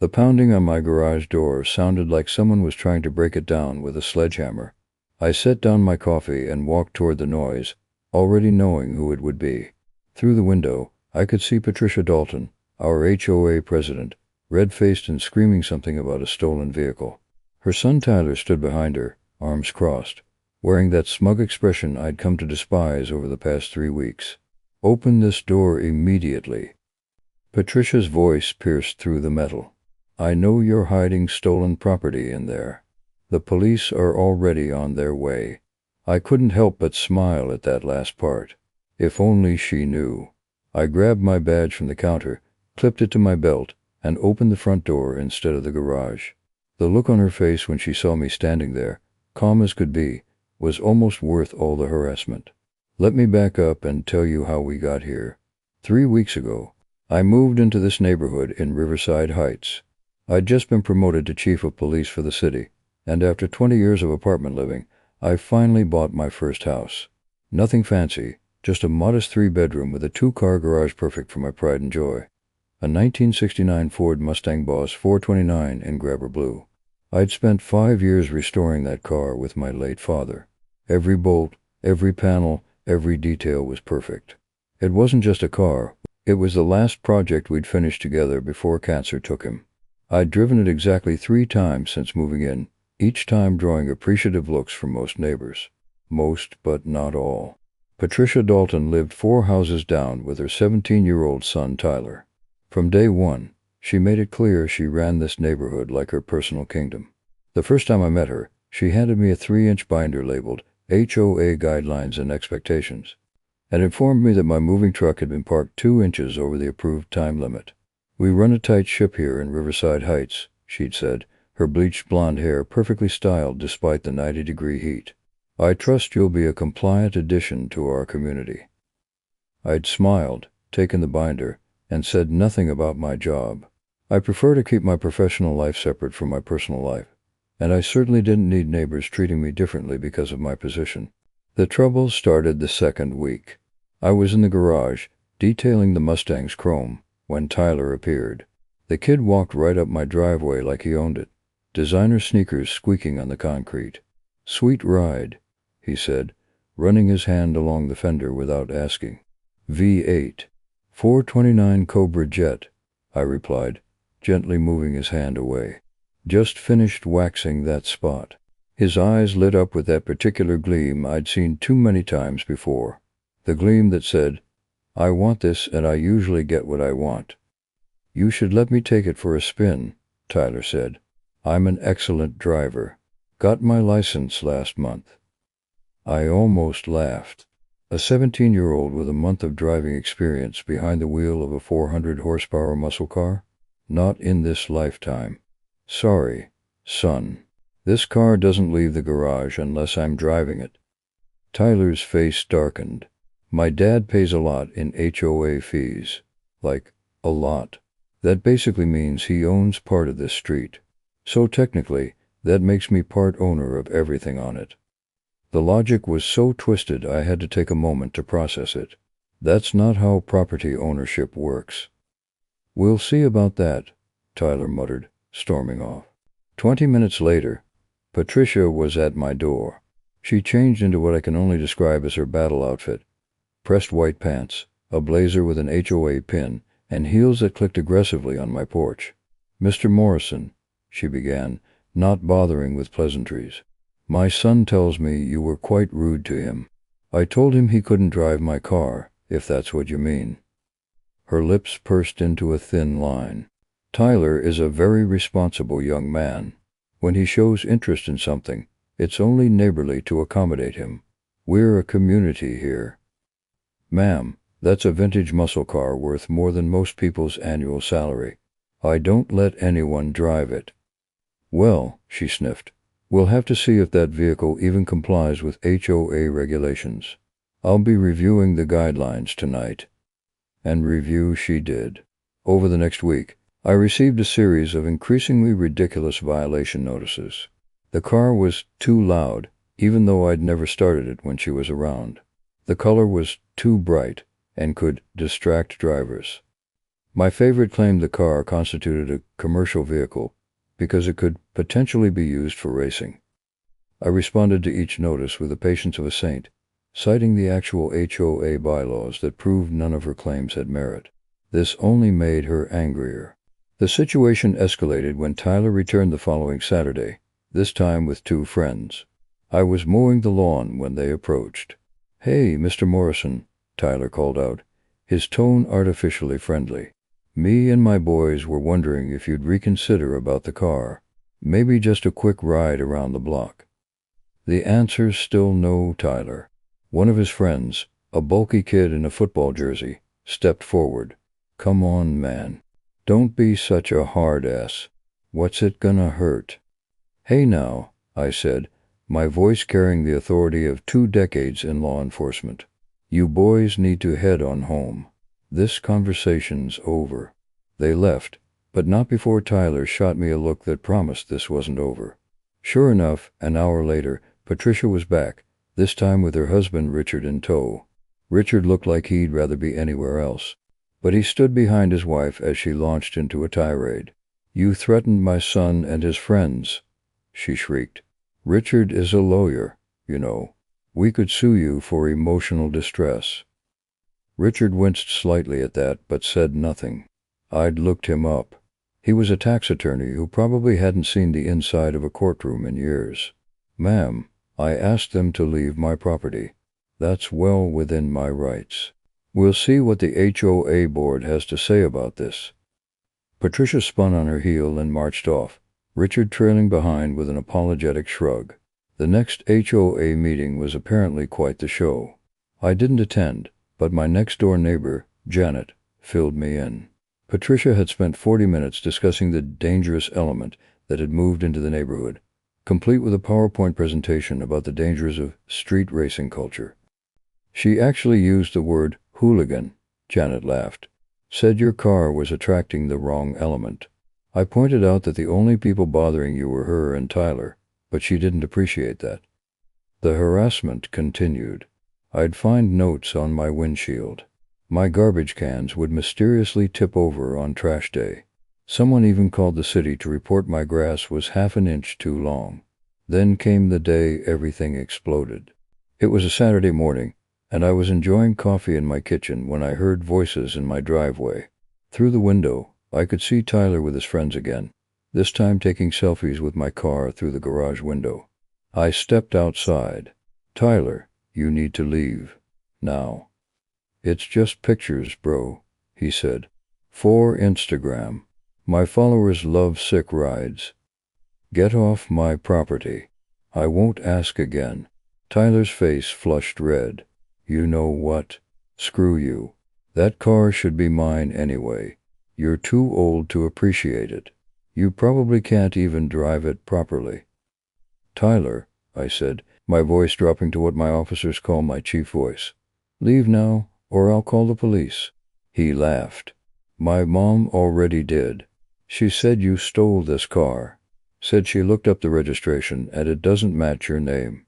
The pounding on my garage door sounded like someone was trying to break it down with a sledgehammer. I set down my coffee and walked toward the noise, already knowing who it would be. Through the window, I could see Patricia Dalton, our HOA president, red-faced and screaming something about a stolen vehicle. Her son Tyler stood behind her, arms crossed, wearing that smug expression I'd come to despise over the past 3 weeks. "Open this door immediately." Patricia's voice pierced through the metal. "I know you're hiding stolen property in there. The police are already on their way." I couldn't help but smile at that last part. If only she knew. I grabbed my badge from the counter, clipped it to my belt, and opened the front door instead of the garage. The look on her face when she saw me standing there, calm as could be, was almost worth all the harassment. Let me back up and tell you how we got here. 3 weeks ago, I moved into this neighborhood in Riverside Heights. I'd just been promoted to chief of police for the city, and after 20 years of apartment living, I finally bought my first house. Nothing fancy, just a modest 3-bedroom with a 2-car garage perfect for my pride and joy. A 1969 Ford Mustang Boss 429 in grabber blue. I'd spent 5 years restoring that car with my late father. Every bolt, every panel, every detail was perfect. It wasn't just a car, it was the last project we'd finished together before cancer took him. I'd driven it exactly 3 times since moving in, each time drawing appreciative looks from most neighbors. Most, but not all. Patricia Dalton lived 4 houses down with her 17-year-old son Tyler. From day one, she made it clear she ran this neighborhood like her personal kingdom. The first time I met her, she handed me a 3-inch binder labeled HOA Guidelines and Expectations, and informed me that my moving truck had been parked 2 inches over the approved time limit. "We run a tight ship here in Riverside Heights," she'd said, her bleached blonde hair perfectly styled despite the 90-degree heat. "I trust you'll be a compliant addition to our community." I'd smiled, taken the binder, and said nothing about my job. I prefer to keep my professional life separate from my personal life, and I certainly didn't need neighbors treating me differently because of my position. The trouble started the second week. I was in the garage, detailing the Mustang's chrome, when Tyler appeared. The kid walked right up my driveway like he owned it, designer sneakers squeaking on the concrete. "Sweet ride," he said, running his hand along the fender without asking. "V8. 429 Cobra Jet," I replied, gently moving his hand away. "Just finished waxing that spot." His eyes lit up with that particular gleam I'd seen too many times before. The gleam that said, "I want this and I usually get what I want." "You should let me take it for a spin," Tyler said. "I'm an excellent driver. Got my license last month." I almost laughed. A 17-year-old with a month of driving experience behind the wheel of a 400-horsepower muscle car? Not in this lifetime. "Sorry, son. This car doesn't leave the garage unless I'm driving it." Tyler's face darkened. "My dad pays a lot in HOA fees." Like, a lot. That basically means he owns part of this street. So technically, that makes me part owner of everything on it. The logic was so twisted I had to take a moment to process it. That's not how property ownership works. "We'll see about that," Tyler muttered, storming off. 20 minutes later, Patricia was at my door. She changed into what I can only describe as her battle outfit. Pressed white pants, a blazer with an HOA pin, and heels that clicked aggressively on my porch. "Mr. Morrison," she began, not bothering with pleasantries. "My son tells me you were quite rude to him. I told him he couldn't drive my car, if that's what you mean." Her lips pursed into a thin line. "Tyler is a very responsible young man. When he shows interest in something, it's only neighborly to accommodate him. We're a community here." "Ma'am, that's a vintage muscle car worth more than most people's annual salary. I don't let anyone drive it." "Well," she sniffed, "we'll have to see if that vehicle even complies with HOA regulations. I'll be reviewing the guidelines tonight." And review she did. Over the next week, I received a series of increasingly ridiculous violation notices. The car was too loud, even though I'd never started it when she was around. The color was too bright and could distract drivers. My favorite claimed the car constituted a commercial vehicle because it could potentially be used for racing. I responded to each notice with the patience of a saint, citing the actual HOA bylaws that proved none of her claims had merit. This only made her angrier. The situation escalated when Tyler returned the following Saturday, this time with 2 friends. I was mowing the lawn when they approached. "Hey, Mr. Morrison," Tyler called out, his tone artificially friendly. "Me and my boys were wondering if you'd reconsider about the car. Maybe just a quick ride around the block." The answer's still no, Tyler. One of his friends, a bulky kid in a football jersey, stepped forward. "Come on, man. Don't be such a hard ass. What's it gonna hurt?" "Hey now," I said, my voice carrying the authority of 2 decades in law enforcement. "You boys need to head on home. This conversation's over." They left, but not before Tyler shot me a look that promised this wasn't over. Sure enough, an hour later, Patricia was back, this time with her husband Richard in tow. Richard looked like he'd rather be anywhere else, but he stood behind his wife as she launched into a tirade. "You threatened my son and his friends," she shrieked. "Richard is a lawyer, you know. We could sue you for emotional distress." Richard winced slightly at that, but said nothing. I'd looked him up. He was a tax attorney who probably hadn't seen the inside of a courtroom in years. "Ma'am, I asked them to leave my property. That's well within my rights. We'll see what the HOA board has to say about this." Patricia spun on her heel and marched off, Richard trailing behind with an apologetic shrug. The next HOA meeting was apparently quite the show. I didn't attend, but my next-door neighbor, Janet, filled me in. Patricia had spent 40 minutes discussing the dangerous element that had moved into the neighborhood, complete with a PowerPoint presentation about the dangers of street racing culture. "She actually used the word hooligan," Janet laughed. "Said your car was attracting the wrong element. I pointed out that the only people bothering you were her and Tyler, but she didn't appreciate that." The harassment continued. I'd find notes on my windshield. My garbage cans would mysteriously tip over on trash day. Someone even called the city to report my grass was half an inch too long. Then came the day everything exploded. It was a Saturday morning, and I was enjoying coffee in my kitchen when I heard voices in my driveway. Through the window, I could see Tyler with his friends again, this time taking selfies with my car through the garage window. I stepped outside. "Tyler, you need to leave. Now." "It's just pictures, bro," he said. "For Instagram. My followers love sick rides. Get off my property. I won't ask again." Tyler's face flushed red. "You know what? Screw you. That car should be mine anyway. You're too old to appreciate it. You probably can't even drive it properly." "Tyler," I said, my voice dropping to what my officers call my chief voice. "Leave now, or I'll call the police." He laughed. "My mom already did. She said you stole this car. Said she looked up the registration and it doesn't match your name."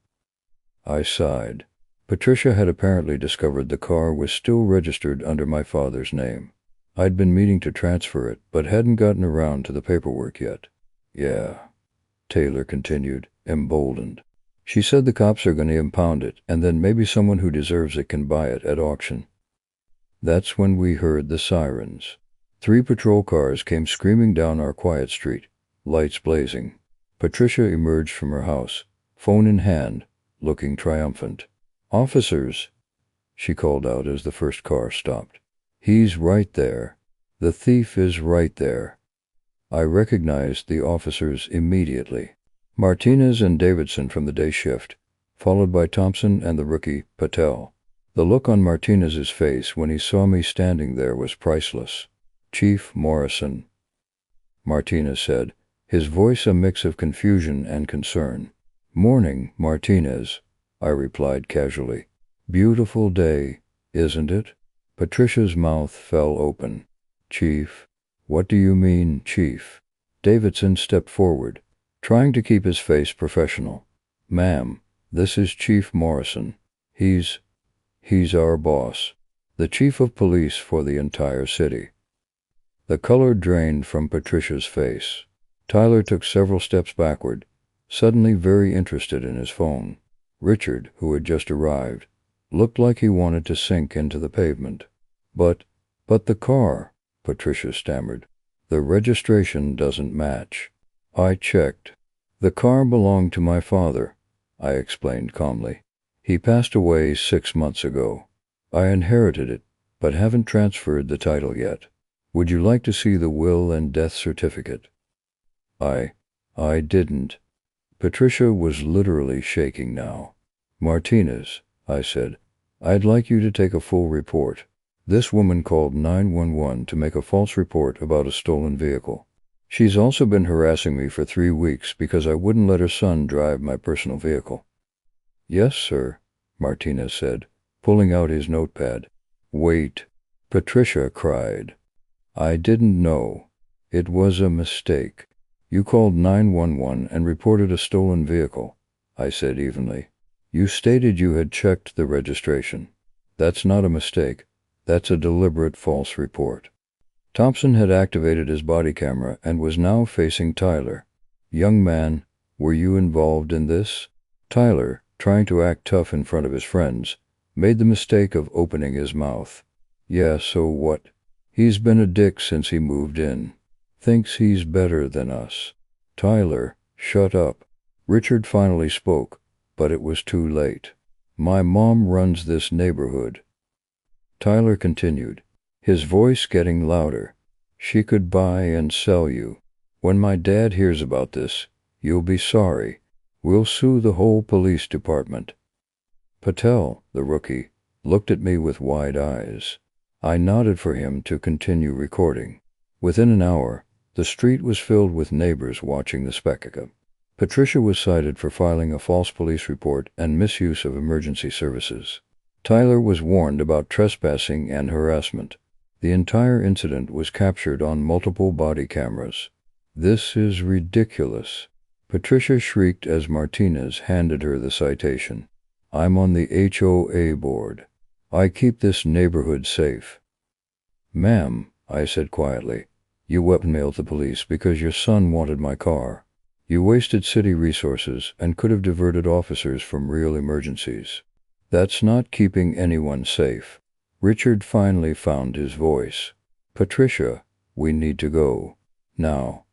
I sighed. Patricia had apparently discovered the car was still registered under my father's name. I'd been meaning to transfer it, but hadn't gotten around to the paperwork yet. "Yeah," Taylor continued, emboldened. "She said the cops are going to impound it, and then maybe someone who deserves it can buy it at auction." That's when we heard the sirens. 3 patrol cars came screaming down our quiet street, lights blazing. Patricia emerged from her house, phone in hand, looking triumphant. "Officers," she called out as the first car stopped. "He's right there. The thief is right there." I recognized the officers immediately. Martinez and Davidson from the day shift, followed by Thompson and the rookie, Patel. The look on Martinez's face when he saw me standing there was priceless. "Chief Morrison," Martinez said, his voice a mix of confusion and concern. "Morning, Martinez," I replied casually. "Beautiful day, isn't it?" Patricia's mouth fell open. "Chief? What do you mean, Chief?" Davidson stepped forward, trying to keep his face professional. "Ma'am, this is Chief Morrison. He's our boss. The chief of police for the entire city." The color drained from Patricia's face. Tyler took several steps backward, suddenly very interested in his phone. Richard, who had just arrived, looked like he wanted to sink into the pavement. But the car, Patricia stammered. The registration doesn't match. I checked. The car belonged to my father, I explained calmly. He passed away 6 months ago. I inherited it, but haven't transferred the title yet. Would you like to see the will and death certificate? I didn't. Patricia was literally shaking now. Martinez, I said, I'd like you to take a full report. This woman called 911 to make a false report about a stolen vehicle. She's also been harassing me for 3 weeks because I wouldn't let her son drive my personal vehicle. Yes, sir, Martinez said, pulling out his notepad. Wait, Patricia cried. I didn't know. It was a mistake. You called 911 and reported a stolen vehicle, I said evenly. You stated you had checked the registration. That's not a mistake. That's a deliberate false report. Thompson had activated his body camera and was now facing Tyler. Young man, were you involved in this? Tyler, trying to act tough in front of his friends, made the mistake of opening his mouth. Yeah, so what? He's been a dick since he moved in. Thinks he's better than us. Tyler, shut up. Richard finally spoke, but it was too late. My mom runs this neighborhood. Tyler continued, his voice getting louder. She could buy and sell you. When my dad hears about this, you'll be sorry. We'll sue the whole police department. Patel, the rookie, looked at me with wide eyes. I nodded for him to continue recording. Within an hour, the street was filled with neighbors watching the spectacle. Patricia was cited for filing a false police report and misuse of emergency services. Tyler was warned about trespassing and harassment. The entire incident was captured on multiple body cameras. This is ridiculous. Patricia shrieked as Martinez handed her the citation. I'm on the HOA board. I keep this neighborhood safe. Ma'am, I said quietly, you weapon-mailed the police because your son wanted my car. You wasted city resources and could have diverted officers from real emergencies. That's not keeping anyone safe. Richard finally found his voice. Patricia, we need to go. Now.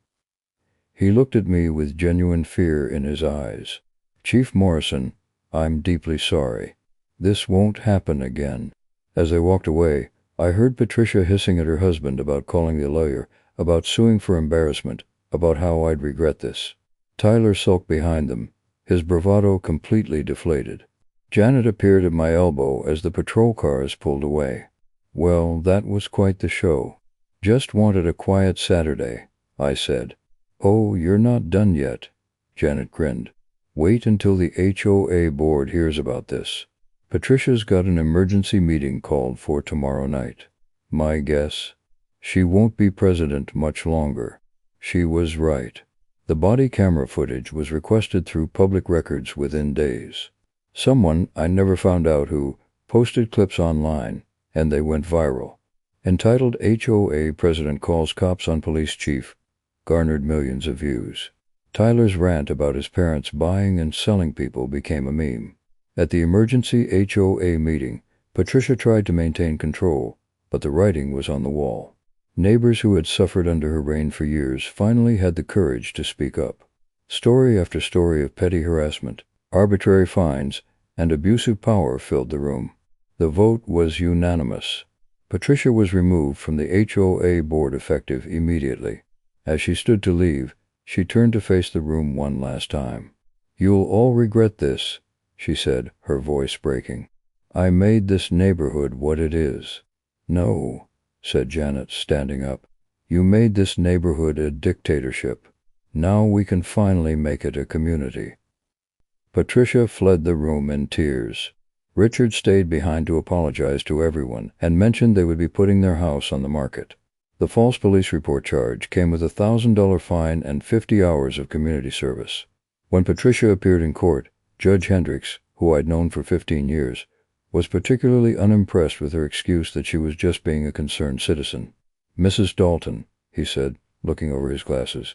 He looked at me with genuine fear in his eyes. Chief Morrison, I'm deeply sorry. This won't happen again. As they walked away, I heard Patricia hissing at her husband about calling the lawyer, about suing for embarrassment, about how I'd regret this. Tyler sulked behind them, his bravado completely deflated. Janet appeared at my elbow as the patrol cars pulled away. Well, that was quite the show. Just wanted a quiet Saturday, I said. Oh, you're not done yet, Janet grinned. Wait until the HOA board hears about this. Patricia's got an emergency meeting called for tomorrow night. My guess? She won't be president much longer. She was right. The body camera footage was requested through public records within days. Someone, I never found out who, posted clips online, and they went viral. Entitled HOA President Calls Cops on Police Chief, garnered millions of views. Tyler's rant about his parents buying and selling people became a meme. At the emergency HOA meeting, Patricia tried to maintain control, but the writing was on the wall. Neighbors who had suffered under her reign for years finally had the courage to speak up. Story after story of petty harassment, arbitrary fines, and abusive power filled the room. The vote was unanimous. Patricia was removed from the HOA board effective immediately. As she stood to leave, she turned to face the room one last time. You'll all regret this, she said, her voice breaking. I made this neighborhood what it is. No, said Janet, standing up. You made this neighborhood a dictatorship. Now we can finally make it a community. Patricia fled the room in tears. Richard stayed behind to apologize to everyone and mentioned they would be putting their house on the market. The false police report charge came with a $1,000 fine and 50 hours of community service. When Patricia appeared in court, Judge Hendricks, who I'd known for 15 years, was particularly unimpressed with her excuse that she was just being a concerned citizen. Mrs. Dalton, he said, looking over his glasses,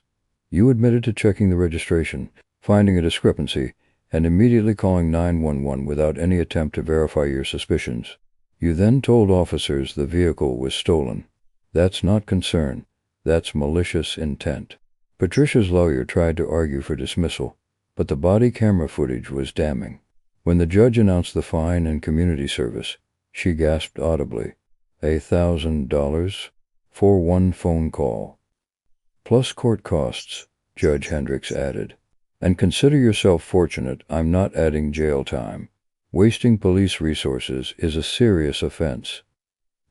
you admitted to checking the registration, finding a discrepancy, and immediately calling 911 without any attempt to verify your suspicions. You then told officers the vehicle was stolen. That's not concern. That's malicious intent. Patricia's lawyer tried to argue for dismissal, but the body camera footage was damning. When the judge announced the fine and community service, she gasped audibly, $1,000 for one phone call. Plus court costs, Judge Hendricks added. And consider yourself fortunate I'm not adding jail time. Wasting police resources is a serious offense.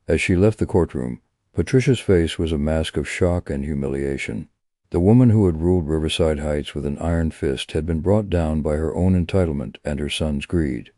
As she left the courtroom, Patricia's face was a mask of shock and humiliation. The woman who had ruled Riverside Heights with an iron fist had been brought down by her own entitlement and her son's greed.